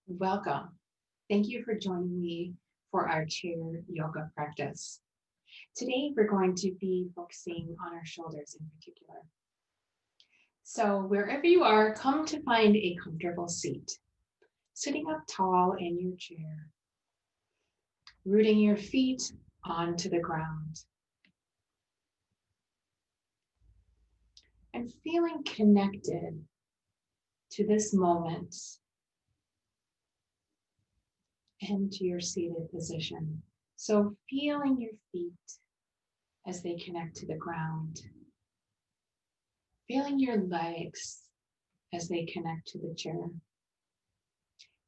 Welcome. Thank you for joining me for our chair yoga practice. Today, we're going to be focusing on our shoulders in particular. So, wherever you are, come to find a comfortable seat. Sitting up tall in your chair, rooting your feet onto the ground, and feeling connected to this moment and to your seated position. So, feeling your feet as they connect to the ground. Feeling your legs as they connect to the chair.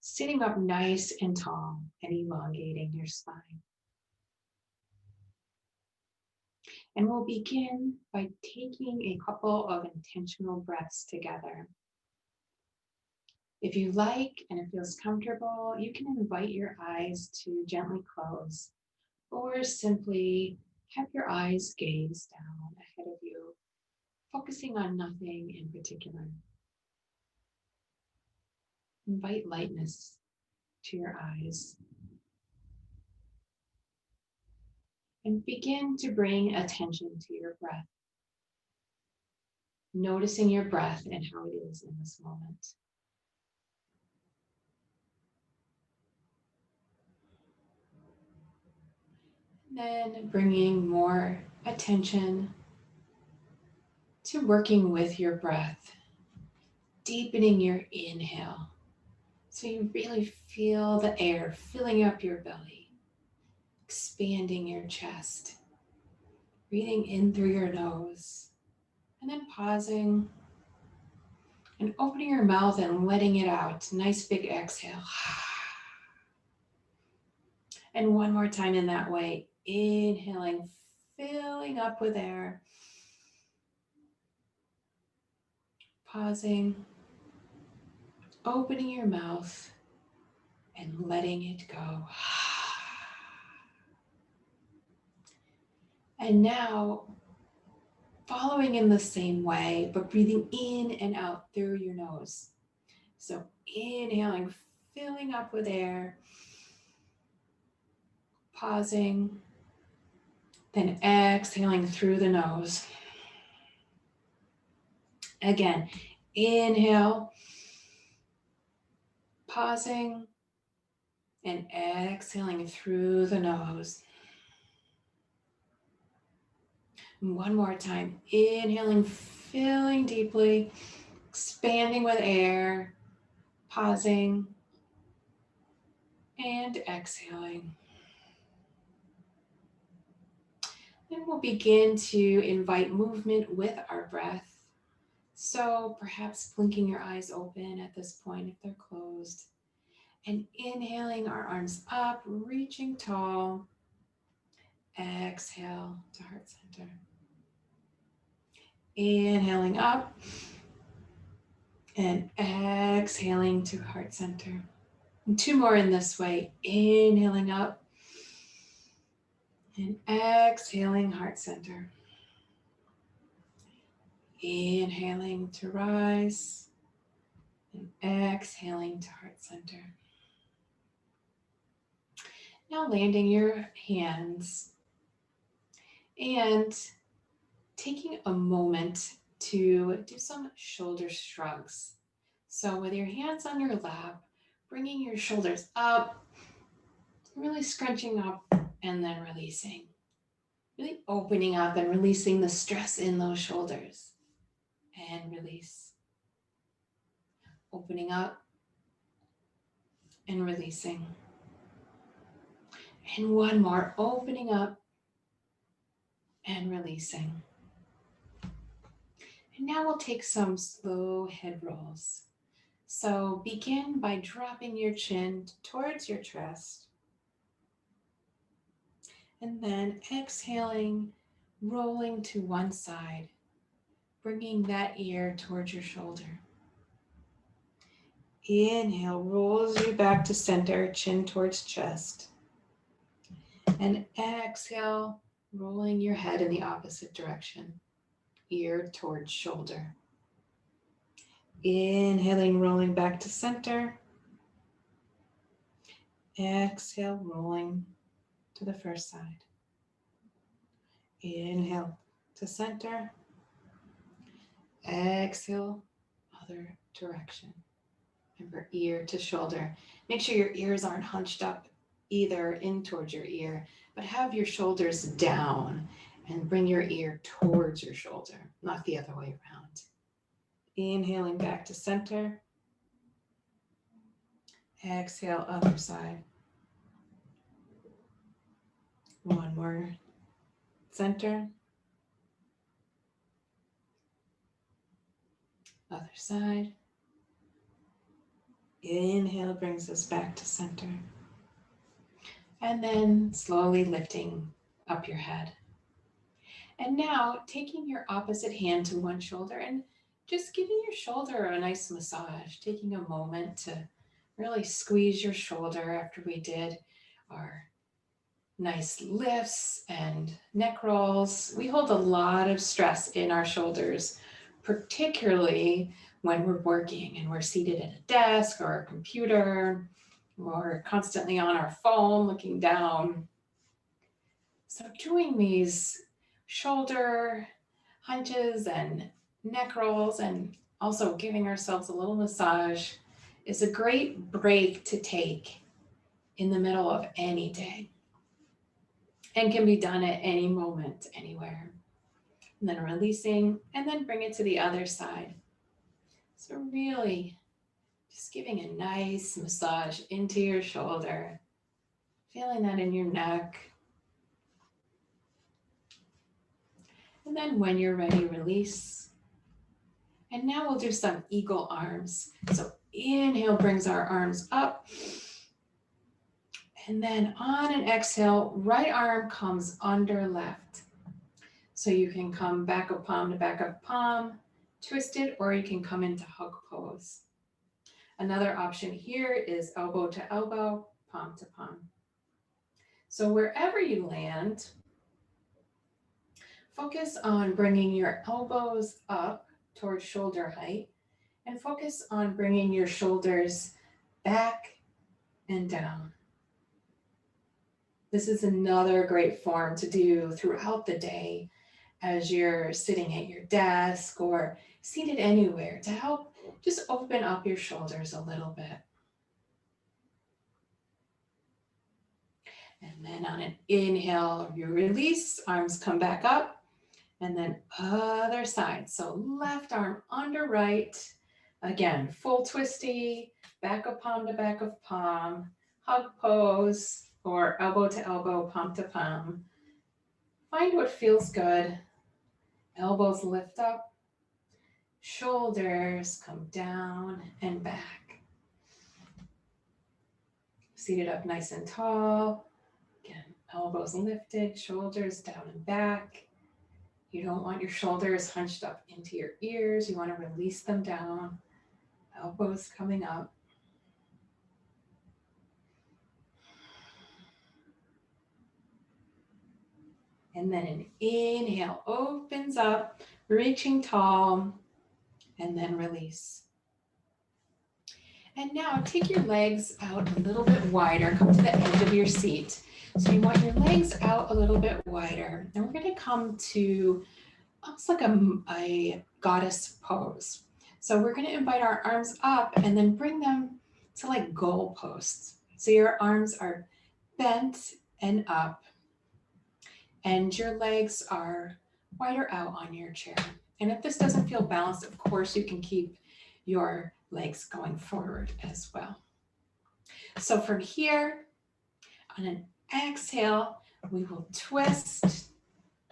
Sitting up nice and tall and elongating your spine. And we'll begin by taking a couple of intentional breaths together. If you like and it feels comfortable, you can invite your eyes to gently close or simply have your eyes gaze down ahead of you, focusing on nothing in particular. Invite lightness to your eyes. And begin to bring attention to your breath. Noticing your breath and how it is in this moment. And then bringing more attention to working with your breath, deepening your inhale. So you really feel the air filling up your belly, expanding your chest, breathing in through your nose, and then pausing and opening your mouth and letting it out. Nice big exhale. And one more time in that way, inhaling, filling up with air, pausing, opening your mouth, and letting it go. And now, following in the same way, but breathing in and out through your nose. So inhaling, filling up with air, pausing, then exhaling through the nose. Again, inhale, pausing, and exhaling through the nose. And one more time, inhaling, filling deeply, expanding with air, pausing, and exhaling. Then we'll begin to invite movement with our breath. So perhaps blinking your eyes open at this point if they're closed. And inhaling our arms up, reaching tall. Exhale to heart center. Inhaling up and exhaling to heart center. And two more in this way. Inhaling up and exhaling heart center. Inhaling to rise and exhaling to heart center. Now landing your hands and taking a moment to do some shoulder shrugs. So with your hands on your lap, bringing your shoulders up, really scrunching up and then releasing. Really opening up and releasing the stress in those shoulders. And release. Opening up and releasing. And one more, opening up and releasing. And now we'll take some slow head rolls. So begin by dropping your chin towards your chest. And then exhaling, rolling to one side, bringing that ear towards your shoulder. Inhale, rolls you back to center, chin towards chest. And exhale, rolling your head in the opposite direction, ear towards shoulder. Inhaling, rolling back to center. Exhale, rolling to the first side. Inhale to center. Exhale, other direction. Remember, ear to shoulder. Make sure your ears aren't hunched up either in towards your ear, but have your shoulders down and bring your ear towards your shoulder, not the other way around. Inhaling back to center. Exhale, other side. One more. Center. Other side. Inhale brings us back to center. And then slowly lifting up your head. And now taking your opposite hand to one shoulder and just giving your shoulder a nice massage, taking a moment to really squeeze your shoulder after we did our nice lifts and neck rolls. We hold a lot of stress in our shoulders, particularly when we're working and we're seated at a desk or a computer or constantly on our phone looking down. So doing these shoulder hunches and neck rolls and also giving ourselves a little massage is a great break to take in the middle of any day and can be done at any moment, anywhere. And then releasing and then bring it to the other side. So really just giving a nice massage into your shoulder, feeling that in your neck. And then when you're ready, release. And now we'll do some eagle arms. So inhale brings our arms up. And then on an exhale, right arm comes under left. So you can come back of palm to back of palm, twisted, or you can come into hug pose. Another option here is elbow to elbow, palm to palm. So wherever you land, focus on bringing your elbows up towards shoulder height and focus on bringing your shoulders back and down. This is another great form to do throughout the day as you're sitting at your desk or seated anywhere to help just open up your shoulders a little bit. And then on an inhale, you release, arms come back up, and then other side. So left arm under right. Again, full twisty, back of palm to back of palm, hug pose, or elbow to elbow, palm to palm. Find what feels good. Elbows lift up, shoulders come down and back. Seated up nice and tall. Again, elbows lifted, shoulders down and back. You don't want your shoulders hunched up into your ears. You want to release them down. Elbows coming up. And then an inhale opens up, reaching tall, and then release. And now take your legs out a little bit wider. Come to the edge of your seat. So you want your legs out a little bit wider. And we're going to come to almost like a goddess pose. So we're going to invite our arms up and then bring them to like goal posts. So your arms are bent and up. And your legs are wider out on your chair. And if this doesn't feel balanced, of course, you can keep your legs going forward as well. So from here, on an exhale, we will twist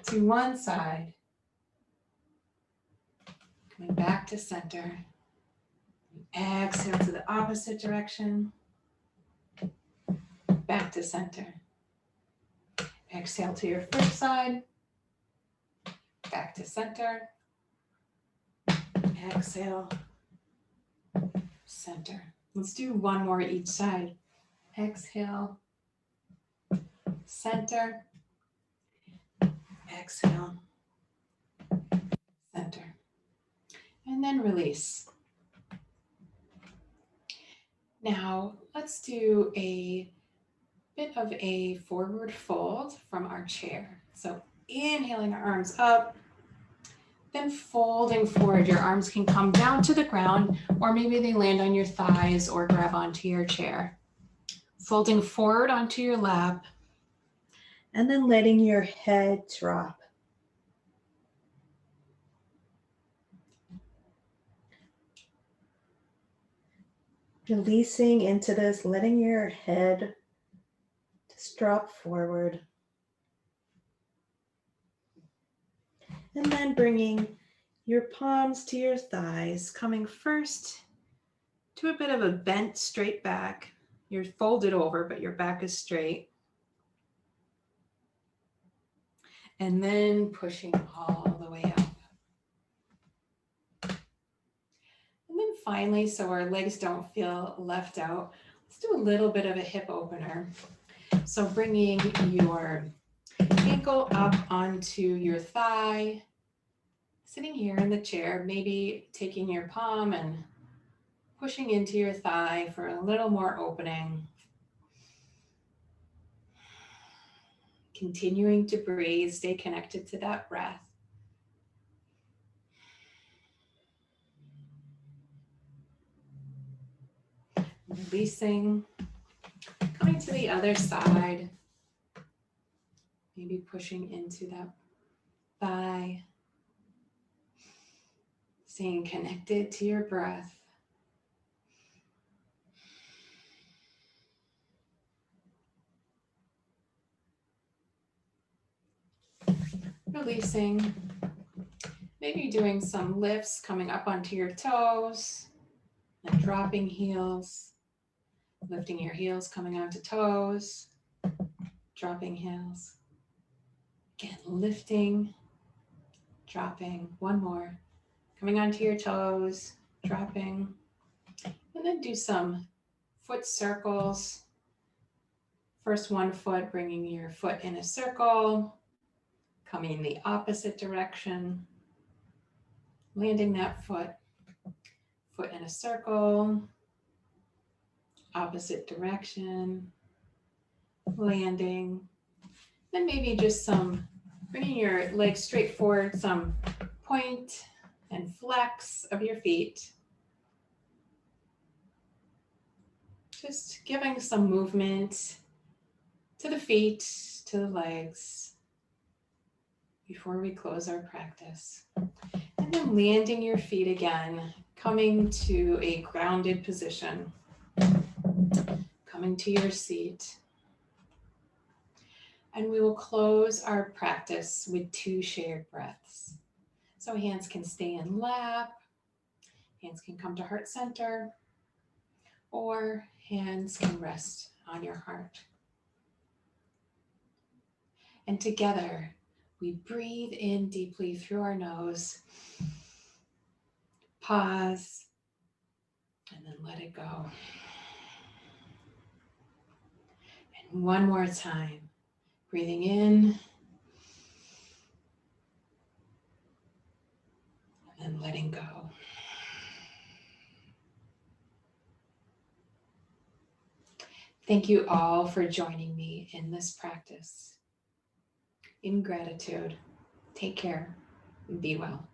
to one side, coming back to center. Exhale to the opposite direction, back to center. Exhale to your first side, back to center. Exhale, center. Let's do one more each side. Exhale, center. Exhale, center. And then release. Now let's do a bit of a forward fold from our chair. So inhaling our arms up, then folding forward. Your arms can come down to the ground, or maybe they land on your thighs or grab onto your chair. Folding forward onto your lap, and then letting your head drop. Releasing into this, letting your head just drop forward. And then bringing your palms to your thighs, coming first to a bit of a bent straight back. You're folded over, but your back is straight. And then pushing all the way up. And then finally, so our legs don't feel left out, let's do a little bit of a hip opener. So bringing your ankle up onto your thigh, sitting here in the chair, maybe taking your palm and pushing into your thigh for a little more opening. Continuing to breathe, stay connected to that breath. Releasing, coming to the other side, maybe pushing into that thigh, staying connected to your breath. Releasing, maybe doing some lifts, coming up onto your toes and dropping heels, lifting your heels, coming onto toes, dropping heels. Again, lifting, dropping, one more, coming onto your toes, dropping, and then do some foot circles. First one foot, bringing your foot in a circle, coming the opposite direction, landing that foot in a circle, opposite direction, landing. Then maybe just some, bringing your legs straight forward, some point and flex of your feet. Just giving some movement to the feet, to the legs before we close our practice. And then landing your feet again, coming to a grounded position, coming to your seat. And we will close our practice with 2 shared breaths. So hands can stay in lap, hands can come to heart center, or hands can rest on your heart. And together, we breathe in deeply through our nose, pause, and then let it go. And one more time, breathing in, and then letting go. Thank you all for joining me in this practice. In gratitude, take care and be well.